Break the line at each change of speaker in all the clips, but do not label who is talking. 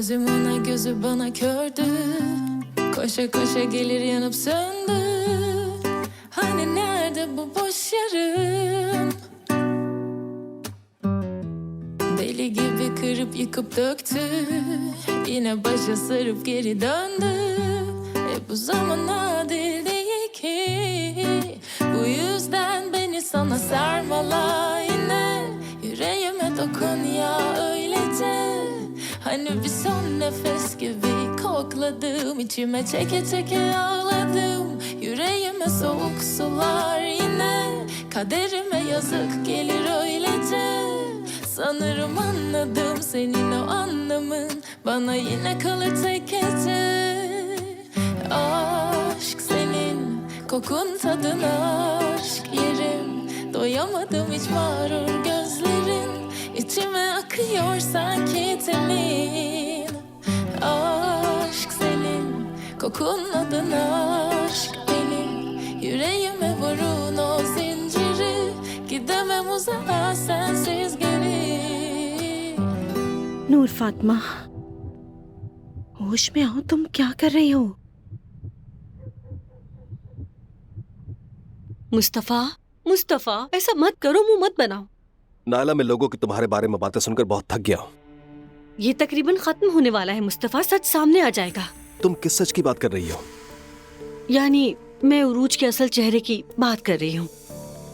Gözüm ona gözü bana kördü. Koşa koşa gelir yanıp söndü. Hani nerede bu boş yarım? Deli gibi kırıp yıkıp döktü. Yine başa sarıp geri döndü. Bu zaman adil değil ki. Bu yüzden beni sana sarmala yine. Yüreğime dokun ya öylece. Hani bir son nefes gibi kokladım. İçime çeke çeke ağladım. Yüreğime soğuk sular yine. Kaderime yazık gelir öylece. Sanırım anladım senin o anlamın. Bana yine kalır tek gece. Aşk senin kokun tadına aşk yerim. Doyamadım hiç mağrur gözlerin. İçime akıyor sanki temin. Aşk senin kokun adına aşk benim. Yüreğime vurun o zinciri. Gidemem uzağa sensiz geri.
नूर फातिमा, होश में आओ, तुम क्या कर रही हो?
मुस्तफा, मुस्तफा, ऐसा मत करो, मुंह मत बनाओ।
नायला, मैं लोगों की तुम्हारे बारे में बातें सुनकर बहुत थक गया हूँ।
ये तकरीबन खत्म होने वाला है मुस्तफा, सच सामने आ जाएगा।
तुम किस सच की बात कर रही हो?
यानी मैं उरूज के असल चेहरे की बात कर रही हूँ।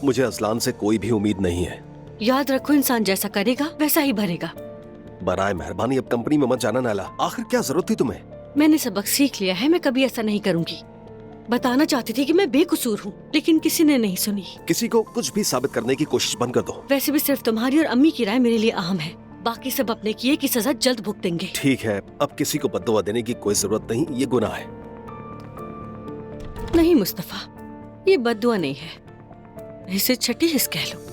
मुझे असलान से कोई भी उम्मीद नहीं है।
याद रखो, इंसान जैसा करेगा वैसा ही भरेगा।
बराए मेहरबानी अब कंपनी में मत जाना नायला। आखिर क्या जरूरत थी तुम्हें?
मैंने सबक सीख लिया है, मैं कभी ऐसा नहीं करूंगी। बताना चाहती थी कि मैं बेकसूर हूँ, लेकिन किसी ने नहीं सुनी।
किसी को कुछ भी साबित करने की कोशिश बंद कर दो।
वैसे भी सिर्फ तुम्हारी और अम्मी की राय मेरे लिए अहम है। बाकी सब अपने किए की सजा जल्द भुगतेंगे।
ठीक है, अब किसी को बद्दुआ देने की कोई जरूरत नहीं, ये गुनाह है।
नहीं मुस्तफा, ये बद्दुआ नहीं है, इसे छठी हिस्स कह लो।